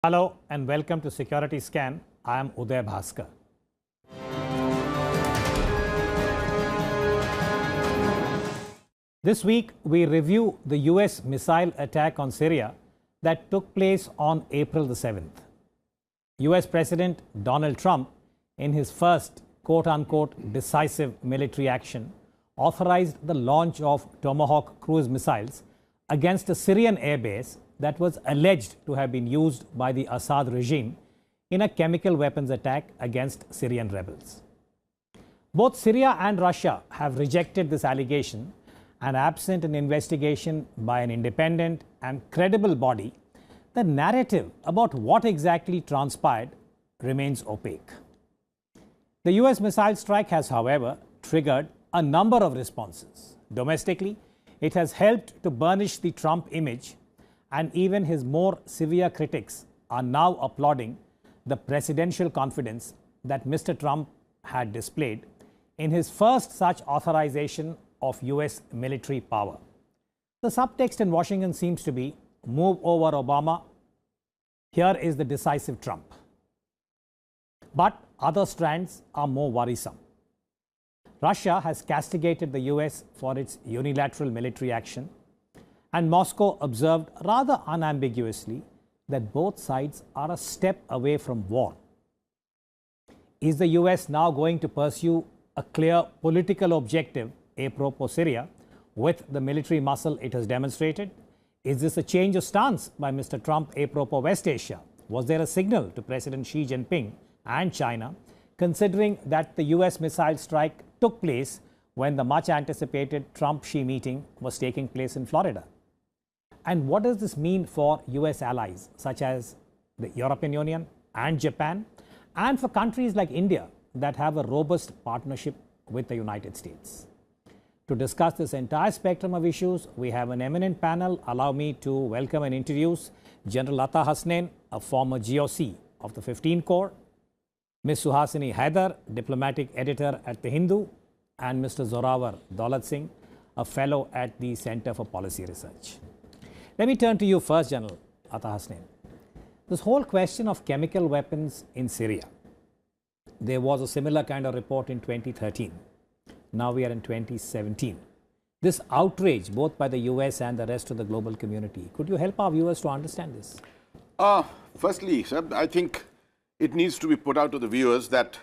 Hello and welcome to Security Scan. I am Uday Bhaskar. This week we review the US missile attack on Syria that took place on April the 7th. US President Donald Trump, in his first quote-unquote decisive military action, authorized the launch of Tomahawk cruise missiles against a Syrian airbase that was alleged to have been used by the Assad regime in a chemical weapons attack against Syrian rebels. Both Syria and Russia have rejected this allegation, and absent an investigation by an independent and credible body, the narrative about what exactly transpired remains opaque. The US missile strike has, however, triggered a number of responses. Domestically, it has helped to burnish the Trump image, and even his more severe critics are now applauding the presidential confidence that Mr. Trump had displayed in his first such authorization of US military power. The subtext in Washington seems to be, move over Obama, here is the decisive Trump. But other strands are more worrisome. Russia has castigated the US for its unilateral military action, and Moscow observed rather unambiguously that both sides are a step away from war. Is the US now going to pursue a clear political objective, apropos Syria, with the military muscle it has demonstrated? Is this a change of stance by Mr. Trump apropos West Asia? Was there a signal to President Xi Jinping and China, considering that the US missile strike took place when the much anticipated Trump-Xi meeting was taking place in Florida? And what does this mean for US allies such as the European Union and Japan, and for countries like India that have a robust partnership with the United States? To discuss this entire spectrum of issues, we have an eminent panel. Allow me to welcome and introduce General Atta Hasnain, a former GOC of the 15 Corps, Ms. Suhasini Haidar, diplomatic editor at The Hindu, and Mr. Zorawar Daulat Singh, a fellow at the Center for Policy Research. Let me turn to you first, General Atta Hasnain. This whole question of chemical weapons in Syria, there was a similar kind of report in 2013. Now we are in 2017. This outrage, both by the US and the rest of the global community, could you help our viewers to understand this? Firstly, sir, I think it needs to be put out to the viewers that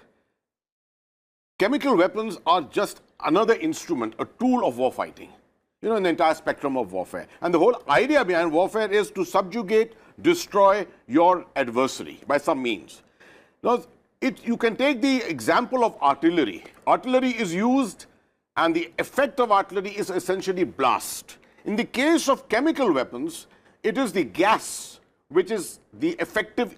chemical weapons are just another instrument, a tool of war fighting, in the entire spectrum of warfare. And the whole idea behind warfare is to subjugate, destroy your adversary by some means. Now, you can take the example of artillery. Artillery is used, and the effect of artillery is essentially blast. In the case of chemical weapons, it is the gas which is the effective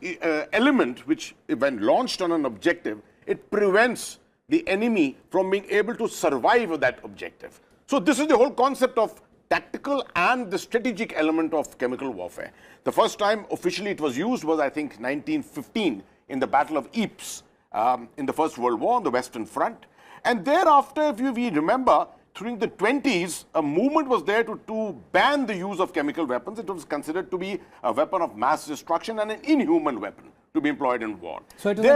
element which, when launched on an objective, it prevents the enemy from being able to survive that objective. So this is the whole concept of tactical and the strategic element of chemical warfare. The first time officially it was used was, I think, 1915 in the Battle of Ypres in the First World War on the Western Front. And thereafter, if we remember, during the 20s, a movement was there to ban the use of chemical weapons. It was considered to be a weapon of mass destruction and an inhuman weapon to be employed in war. So it is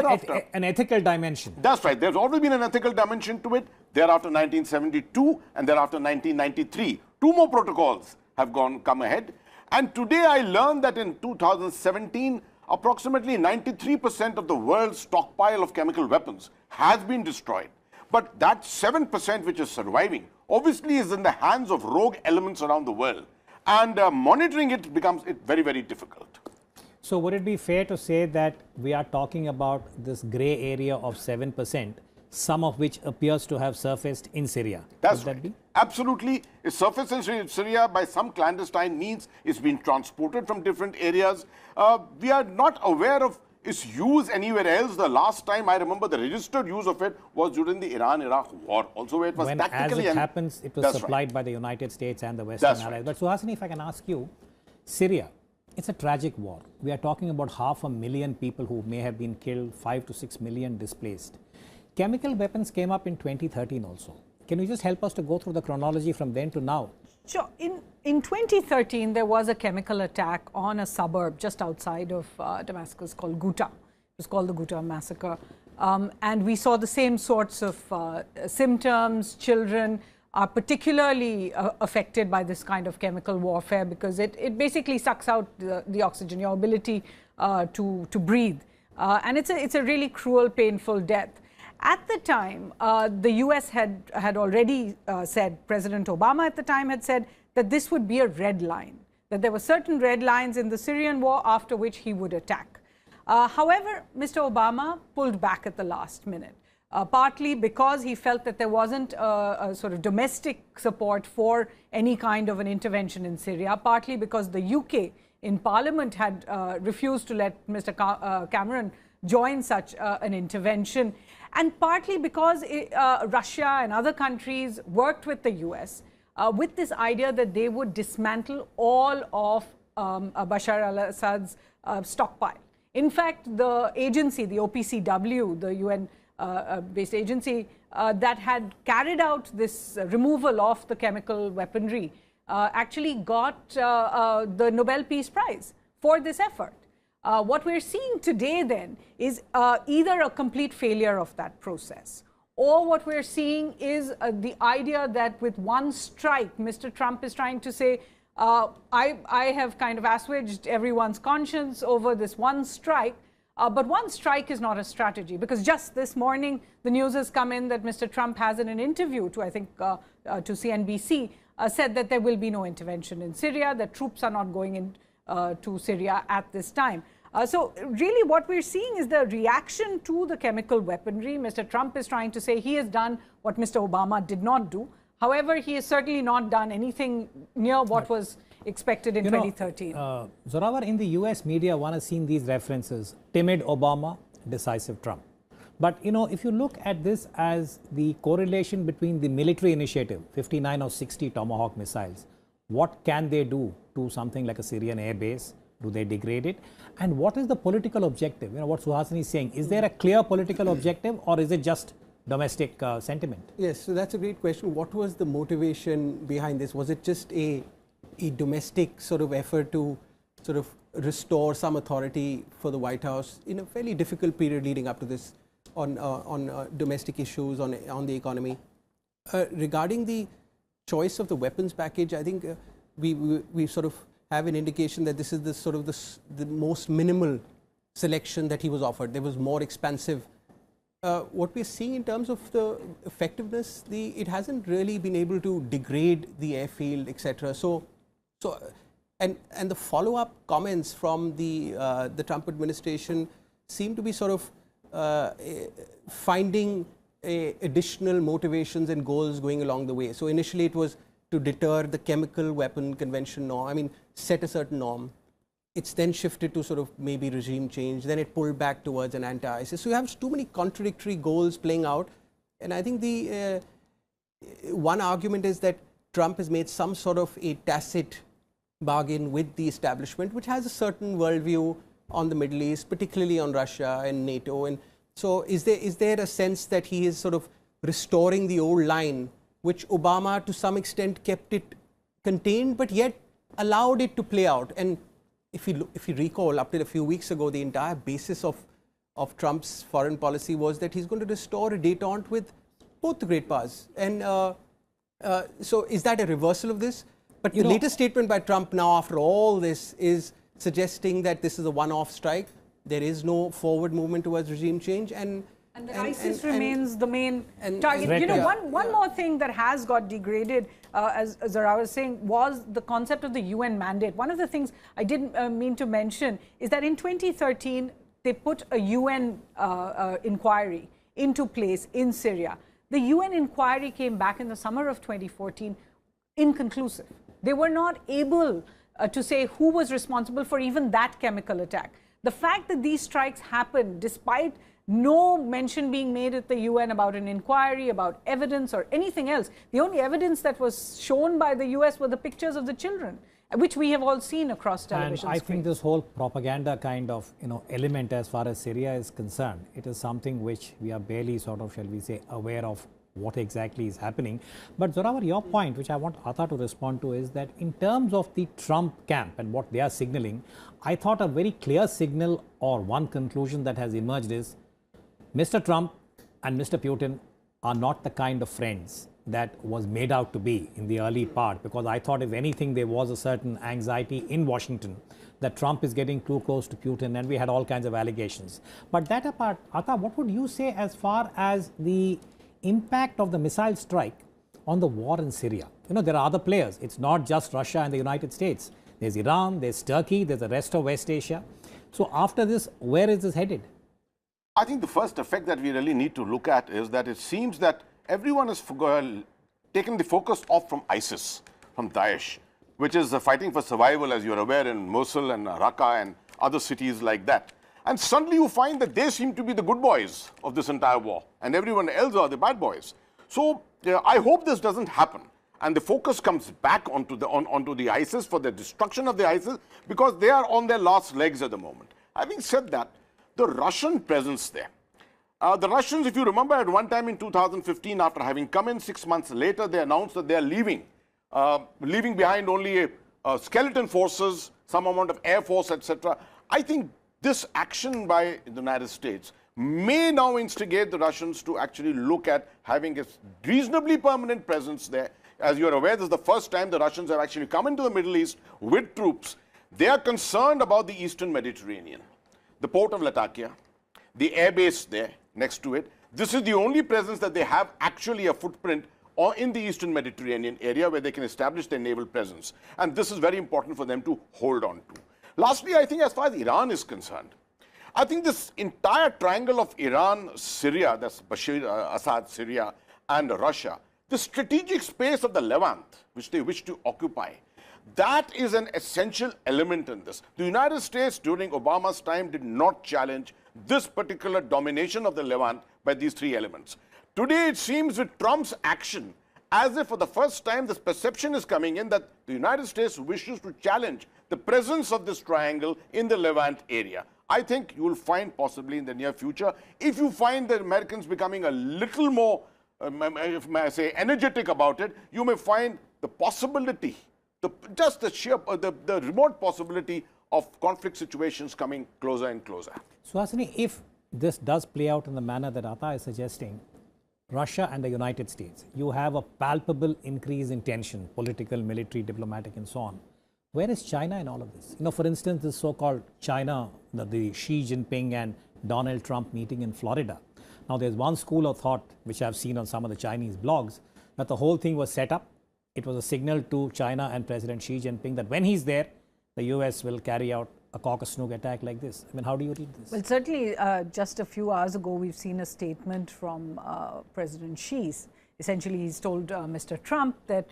an ethical dimension. That's right. There's always been an ethical dimension to it. Thereafter 1972 and thereafter 1993. Two more protocols have come ahead. And today I learned that in 2017, approximately 93% of the world's stockpile of chemical weapons has been destroyed. But that 7% which is surviving obviously is in the hands of rogue elements around the world. And monitoring it becomes very, very difficult. So would it be fair to say that we are talking about this grey area of 7%, some of which appears to have surfaced in Syria? That's right. Absolutely. It's surfaced in Syria by some clandestine means. It's been transported from different areas. We are not aware of its use anywhere else. The last time I remember the registered use of it was during the Iran-Iraq war. Also, where it was tactically. As it happens, it was supplied by the United States and the Western allies. But Suhasini, if I can ask you, Syria, it's a tragic war. We are talking about 500,000 people who may have been killed, 5 to 6 million displaced. Chemical weapons came up in 2013 also. Can you just help us to go through the chronology from then to now? Sure. In 2013, there was a chemical attack on a suburb just outside of Damascus called Ghouta. It was called the Ghouta massacre. And we saw the same sorts of symptoms. Children are particularly affected by this kind of chemical warfare because it basically sucks out the oxygen, your ability to breathe. And it's a really cruel, painful death. At the time, the US had already said, President Obama at the time had said that this would be a red line, that there were certain red lines in the Syrian war after which he would attack. However, Mr. Obama pulled back at the last minute, partly because he felt that there wasn't a sort of domestic support for any kind of an intervention in Syria, partly because the UK in Parliament had refused to let Mr. Cameron join such an intervention, and partly because Russia and other countries worked with the US with this idea that they would dismantle all of Bashar al-Assad's stockpile. In fact, the agency, the OPCW, the UN-based agency that had carried out this removal of the chemical weaponry, actually got the Nobel Peace Prize for this effort. What we're seeing today then is either a complete failure of that process, or what we're seeing is the idea that with one strike, Mr. Trump is trying to say, I have kind of assuaged everyone's conscience over this one strike, but one strike is not a strategy, because just this morning the news has come in that Mr. Trump has in an interview to, I think, to CNBC, said that there will be no intervention in Syria, that troops are not going in to Syria at this time. So really what we're seeing is the reaction to the chemical weaponry. Mr. Trump is trying to say he has done what Mr. Obama did not do. However, he has certainly not done anything near what was expected in 2013. Zorawar, in the US media, one has seen these references: timid Obama, decisive Trump. But if you look at this as the correlation between the military initiative, 59 or 60 Tomahawk missiles, what can they do to something like a Syrian air base? Do they degrade it? And what is the political objective? What Suhasini is saying, is there a clear political objective, or is it just domestic sentiment? Yes, so that's a great question. What was the motivation behind this? Was it just a domestic sort of effort to sort of restore some authority for the White House in a fairly difficult period leading up to this on domestic issues, on the economy? Regarding the choice of the weapons package, I think we sort of have an indication that this is the most minimal selection that he was offered. There was more expansive. What we're seeing in terms of the effectiveness, it hasn't really been able to degrade the airfield, etc. And the follow-up comments from the Trump administration seem to be sort of finding additional motivations and goals going along the way. So initially it was to deter the chemical weapon convention norm, set a certain norm. It's then shifted to sort of maybe regime change, then it pulled back towards an anti-ISIS. So you have too many contradictory goals playing out. And I think the one argument is that Trump has made some sort of a tacit bargain with the establishment, which has a certain worldview on the Middle East, particularly on Russia and NATO. And so is there a sense that he is sort of restoring the old line, which Obama to some extent kept it contained, but yet allowed it to play out? And if you recall, up till a few weeks ago, the entire basis of Trump's foreign policy was that he's going to restore a détente with both the great powers. And so is that a reversal of this? But the latest statement by Trump now, after all this, is suggesting that this is a one-off strike. There is no forward movement towards regime change. And ISIS remains the main target. One more thing that has got degraded, as Zara was saying, was the concept of the UN mandate. One of the things I didn't mean to mention is that in 2013, they put a UN inquiry into place in Syria. The UN inquiry came back in the summer of 2014 inconclusive. They were not able to say who was responsible for even that chemical attack. The fact that these strikes happened despite no mention being made at the UN about an inquiry, about evidence or anything else. The only evidence that was shown by the US were the pictures of the children, which we have all seen across television And I screens. think this whole propaganda kind of element as far as Syria is concerned, it is something which we are barely sort of, shall we say, aware of what exactly is happening. But Zorawar, your point, which I want Atha to respond to, is that in terms of the Trump camp and what they are signaling, I thought a very clear signal or one conclusion that has emerged is Mr. Trump and Mr. Putin are not the kind of friends that was made out to be in the early part, because I thought if anything there was a certain anxiety in Washington that Trump is getting too close to Putin, and we had all kinds of allegations. But that apart, Atha, what would you say as far as the impact of the missile strike on the war in Syria? You know, there are other players. It's not just Russia and the United States. There's Iran, there's Turkey, there's the rest of West Asia. So after this, where is this headed? I think the first effect that we really need to look at is that it seems that everyone has taken the focus off from ISIS, from Daesh, which is fighting for survival, as you're aware, in Mosul and Raqqa and other cities like that. And suddenly you find that they seem to be the good boys of this entire war, and everyone else are the bad boys. So I hope this doesn't happen, and the focus comes back onto the ISIS for the destruction of the ISIS, because they are on their last legs at the moment. Having said that, the Russian presence there. The Russians, if you remember, at one time in 2015, after having come in 6 months later, they announced that they are leaving behind only skeleton forces, some amount of air force, etc. I think this action by the United States may now instigate the Russians to actually look at having a reasonably permanent presence there. As you are aware, this is the first time the Russians have actually come into the Middle East with troops. They are concerned about the Eastern Mediterranean, the port of Latakia, the air base there next to it. This is the only presence that they have actually a footprint or in the Eastern Mediterranean area where they can establish their naval presence. And this is very important for them to hold on to. Lastly, I think as far as Iran is concerned, I think this entire triangle of Iran, Syria, that's Bashar Assad, Syria, and Russia, the strategic space of the Levant, which they wish to occupy, that is an essential element in this. The United States during Obama's time did not challenge this particular domination of the Levant by these three elements. Today it seems with Trump's action, as if for the first time this perception is coming in that the United States wishes to challenge the presence of this triangle in the Levant area. I think you will find possibly in the near future, if you find the Americans becoming a little more, may I say, energetic about it, you may find the possibility, the remote possibility of conflict situations coming closer and closer. Suhasini, if this does play out in the manner that Atha is suggesting, Russia and the United States, you have a palpable increase in tension, political, military, diplomatic, and so on. Where is China in all of this? You know, for instance, this so-called China, the Xi Jinping and Donald Trump meeting in Florida. Now, there's one school of thought, which I've seen on some of the Chinese blogs, that the whole thing was set up. It was a signal to China and President Xi Jinping that when he's there, the US will carry out a cock-a-snook attack like this. I mean, how do you read this? Well, certainly, just a few hours ago, we've seen a statement from President Xi. Essentially, he's told Mr. Trump that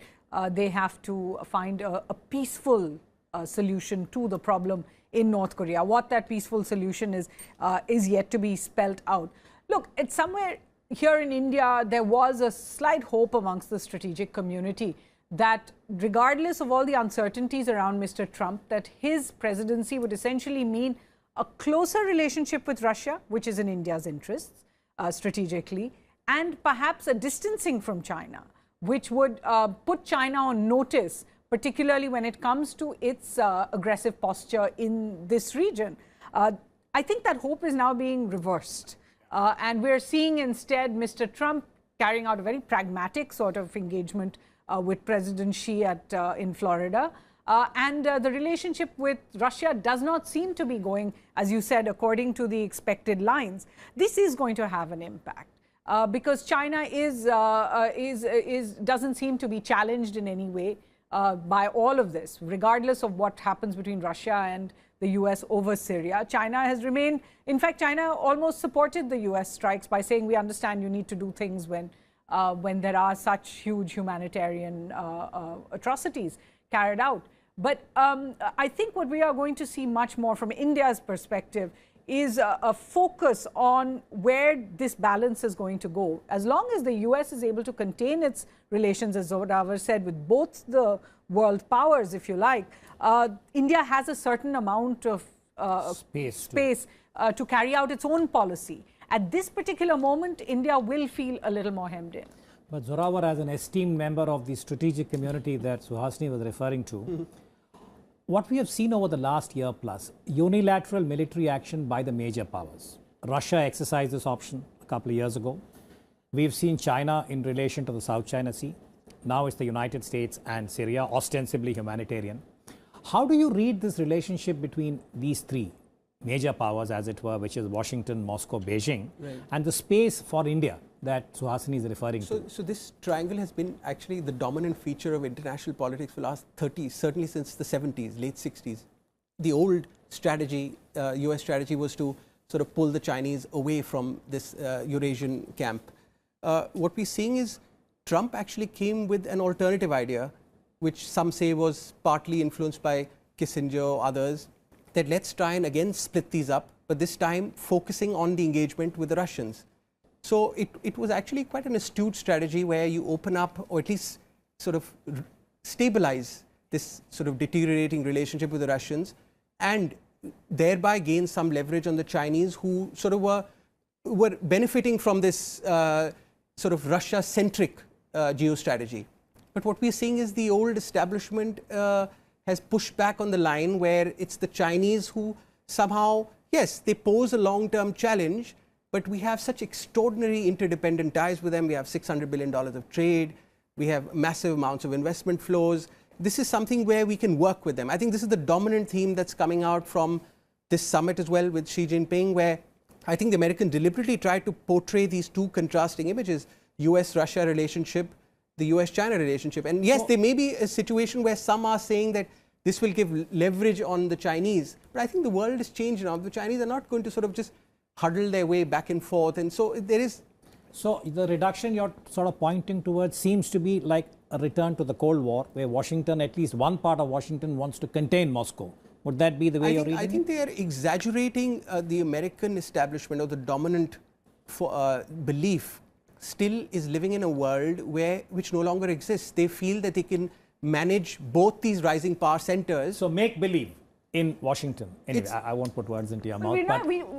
they have to find a peaceful solution to the problem in North Korea. What that peaceful solution is yet to be spelled out. Look, it's somewhere here in India, there was a slight hope amongst the strategic community that regardless of all the uncertainties around Mr. Trump, that his presidency would essentially mean a closer relationship with Russia, which is in India's interests strategically, and perhaps a distancing from China, which would put China on notice, particularly when it comes to its aggressive posture in this region. I think that hope is now being reversed. And we're seeing instead Mr. Trump carrying out a very pragmatic sort of engagement with President Xi in Florida. And the relationship with Russia does not seem to be going, as you said, according to the expected lines. This is going to have an impact because China doesn't seem to be challenged in any way by all of this, regardless of what happens between Russia and the US over Syria. China has remained, in fact, China almost supported the US strikes by saying, we understand you need to do things when there are such huge humanitarian atrocities carried out. But I think what we are going to see much more from India's perspective is a focus on where this balance is going to go. As long as the US is able to contain its relations, as Zorawar said, with both the world powers, if you like, India has a certain amount of space to carry out its own policy. At this particular moment, India will feel a little more hemmed in. But Zorawar, as an esteemed member of the strategic community that Suhasini was referring to, what we have seen over the last year plus, unilateral military action by the major powers. Russia exercised this option a couple of years ago. We've seen China in relation to the South China Sea. Now it's the United States and Syria, ostensibly humanitarian. How do you read this relationship between these three major powers, as it were, which is Washington, Moscow, Beijing, and the space for India that Suhasini is referring to? So this triangle has been actually the dominant feature of international politics for the last 30, certainly since the 70s, late 60s. The old strategy, US strategy, was to sort of pull the Chinese away from this Eurasian camp. What we're seeing is Trump actually came with an alternative idea, which some say was partly influenced by Kissinger or others, that let's try and again split these up, but this time focusing on the engagement with the Russians. So it was actually quite an astute strategy where you open up, or at least sort of stabilize this sort of deteriorating relationship with the Russians, and thereby gain some leverage on the Chinese, who sort of were benefiting from this sort of Russia-centric geostrategy. But what we're seeing is the old establishment has pushed back on the line, where it's the Chinese who somehow, yes, they pose a long-term challenge, but we have such extraordinary interdependent ties with them. We have $600 billion of trade. We have massive amounts of investment flows. This is something where we can work with them. I think this is the dominant theme that's coming out from this summit as well with Xi Jinping, where I think the Americans deliberately tried to portray these two contrasting images, US-Russia relationship, the US-China relationship. And yes, there may be a situation where some are saying that this will give leverage on the Chinese. But I think the world has changed now. The Chinese are not going to sort of just huddle their way back and forth. And so there is... So the reduction you're sort of pointing towards seems to be like a return to the Cold War, where Washington, at least one part of Washington, wants to contain Moscow. Would that be the way you're reading it? I think they are exaggerating the American establishment, or the dominant belief still is living in a world which no longer exists. They feel that they can manage both these rising power centers. So make believe in Washington. Anyway, I won't put words into your mouth.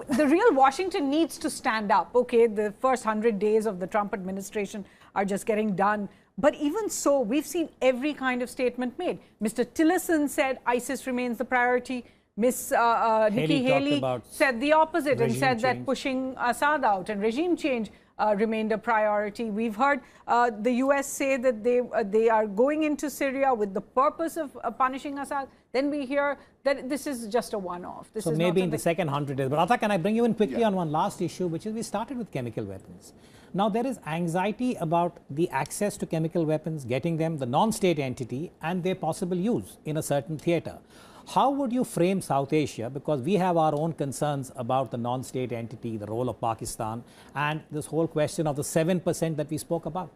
The real Washington needs to stand up. Okay, the first 100 days of the Trump administration are just getting done. But even so, we've seen every kind of statement made. Mr. Tillerson said ISIS remains the priority. Miss Nikki Haley said the opposite and said that pushing Assad out and regime change remained a priority. We've heard the US say that they are going into Syria with the purpose of punishing Assad. Then we hear that this is just a one-off. So maybe in the second 100 days. But Ata, can I bring you in quickly on one last issue, which is we started with chemical weapons. Now there is anxiety about the access to chemical weapons, getting them, the non-state entity, and their possible use in a certain theater. How would you frame South Asia? Because we have our own concerns about the non-state entity, the role of Pakistan, and this whole question of the 7% that we spoke about.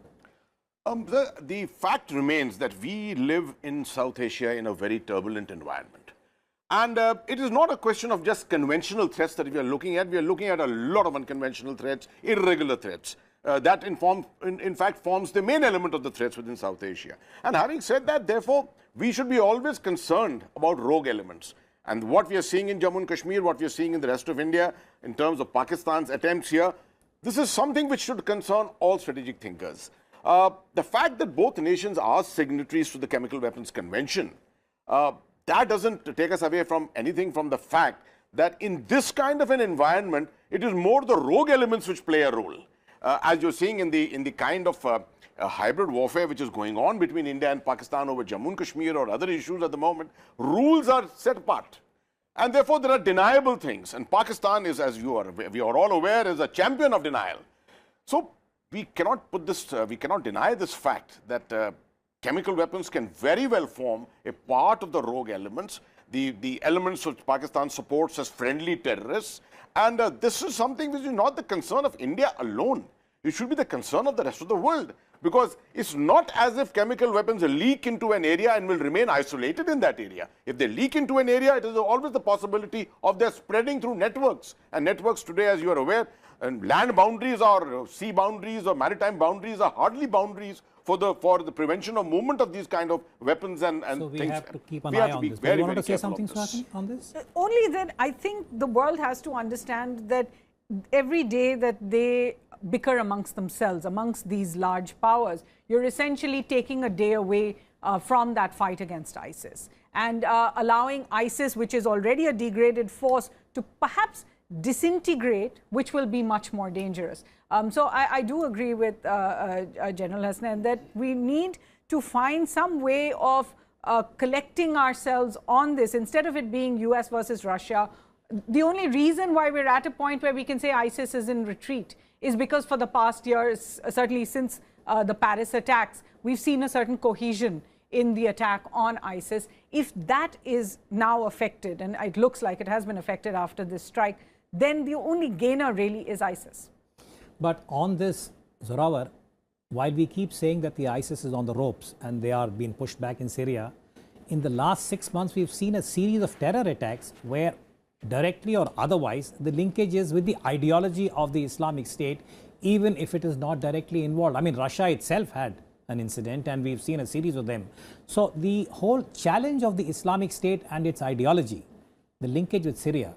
The fact remains that we live in South Asia in a very turbulent environment. And it is not a question of just conventional threats that we are looking at. We are looking at a lot of unconventional threats, irregular threats. That in fact forms the main element of the threats within South Asia. And having said that, therefore, we should be always concerned about rogue elements. And what we are seeing in Jammu and Kashmir, what we are seeing in the rest of India, in terms of Pakistan's attempts here, this is something which should concern all strategic thinkers. The fact that both nations are signatories to the Chemical Weapons Convention, that doesn't take us away from anything from the fact that in this kind of an environment, it is more the rogue elements which play a role. As you're seeing in the kind of hybrid warfare which is going on between India and Pakistan over Jammu and Kashmir or other issues at the moment, rules are set apart. And therefore, there are deniable things. And Pakistan is, as we are all aware, is a champion of denial. So we cannot put this, we cannot deny this fact that chemical weapons can very well form a part of the rogue elements, the elements which Pakistan supports as friendly terrorists. And this is something which is not the concern of India alone. It should be the concern of the rest of the world. Because it's not as if chemical weapons leak into an area and will remain isolated in that area. If they leak into an area, it is always the possibility of their spreading through networks. And networks today, as you are aware, and land boundaries or sea boundaries or maritime boundaries are hardly boundaries for the prevention of movement of these kind of weapons and so we things. Have to keep an eye on this. Do you want to say something, Swati, on this? Only that I think the world has to understand that every day that they bicker amongst themselves, amongst these large powers, you're essentially taking a day away from that fight against ISIS and allowing ISIS, which is already a degraded force, to perhaps disintegrate, which will be much more dangerous. So I do agree with General Hasnain that we need to find some way of collecting ourselves on this instead of it being US versus Russia. The only reason why we're at a point where we can say ISIS is in retreat is because for the past years, certainly since the Paris attacks, we've seen a certain cohesion in the attack on ISIS. If that is now affected, and it looks like it has been affected after this strike, then the only gainer really is ISIS. But on this, Zorawar, while we keep saying that the ISIS is on the ropes and they are being pushed back in Syria, in the last 6 months we've seen a series of terror attacks where directly or otherwise the linkage is with the ideology of the Islamic State, even if it is not directly involved. I mean, Russia itself had an incident and we've seen a series of them. So the whole challenge of the Islamic State and its ideology, the linkage with Syria,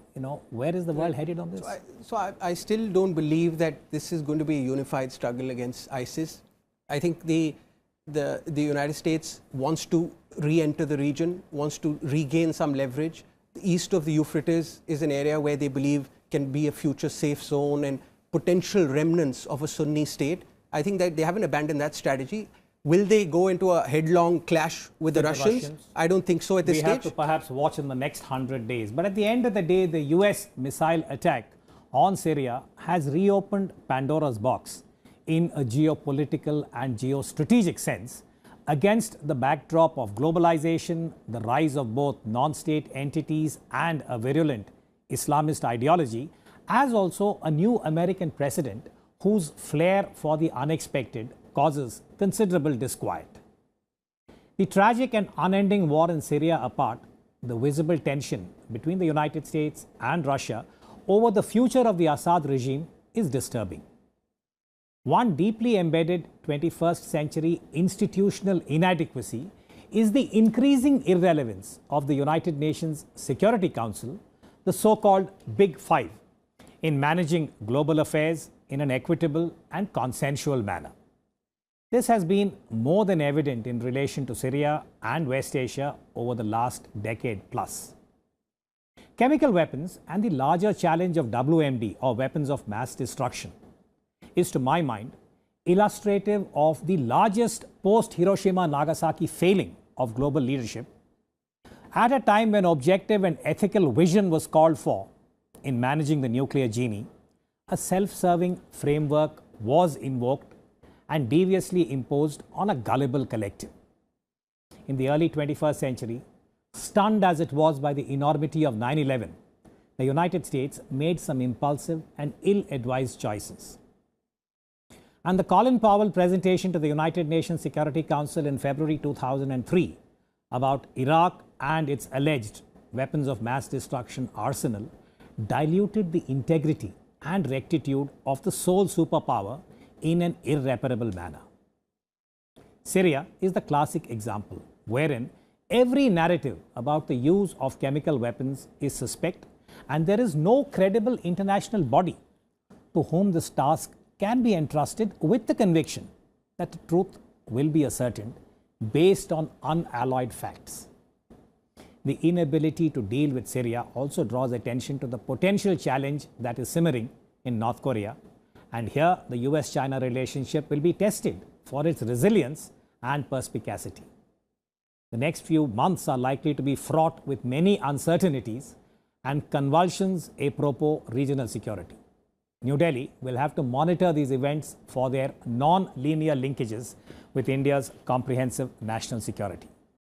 where is the world headed on this? So I still don't believe that this is going to be a unified struggle against ISIS. I think the United States wants to re-enter the region, wants to regain some leverage. The east of the Euphrates is an area where they believe can be a future safe zone and potential remnants of a Sunni state. I think that they haven't abandoned that strategy. Will they go into a headlong clash with the Russians? I don't think so at this stage. We have to perhaps watch in the next 100 days. But at the end of the day, the US missile attack on Syria has reopened Pandora's box in a geopolitical and geostrategic sense against the backdrop of globalization, the rise of both non-state entities and a virulent Islamist ideology, as also a new American president whose flair for the unexpected causes considerable disquiet. The tragic and unending war in Syria apart, the visible tension between the United States and Russia over the future of the Assad regime is disturbing. One deeply embedded 21st century institutional inadequacy is the increasing irrelevance of the United Nations Security Council, the so-called Big Five, in managing global affairs in an equitable and consensual manner. This has been more than evident in relation to Syria and West Asia over the last decade plus. Chemical weapons and the larger challenge of WMD, or weapons of mass destruction, is to my mind illustrative of the largest post-Hiroshima-Nagasaki failing of global leadership at a time when objective and ethical vision was called for in managing the nuclear genie. A self-serving framework was invoked and deviously imposed on a gullible collective. In the early 21st century, stunned as it was by the enormity of 9/11, the United States made some impulsive and ill-advised choices. And the Colin Powell presentation to the United Nations Security Council in February 2003 about Iraq and its alleged weapons of mass destruction arsenal diluted the integrity and rectitude of the sole superpower in an irreparable manner. Syria is the classic example wherein every narrative about the use of chemical weapons is suspect and there is no credible international body to whom this task can be entrusted with the conviction that the truth will be ascertained based on unalloyed facts. The inability to deal with Syria also draws attention to the potential challenge that is simmering in North Korea, and here the US-China relationship will be tested for its resilience and perspicacity. The next few months are likely to be fraught with many uncertainties and convulsions apropos regional security. New Delhi will have to monitor these events for their non-linear linkages with India's comprehensive national security.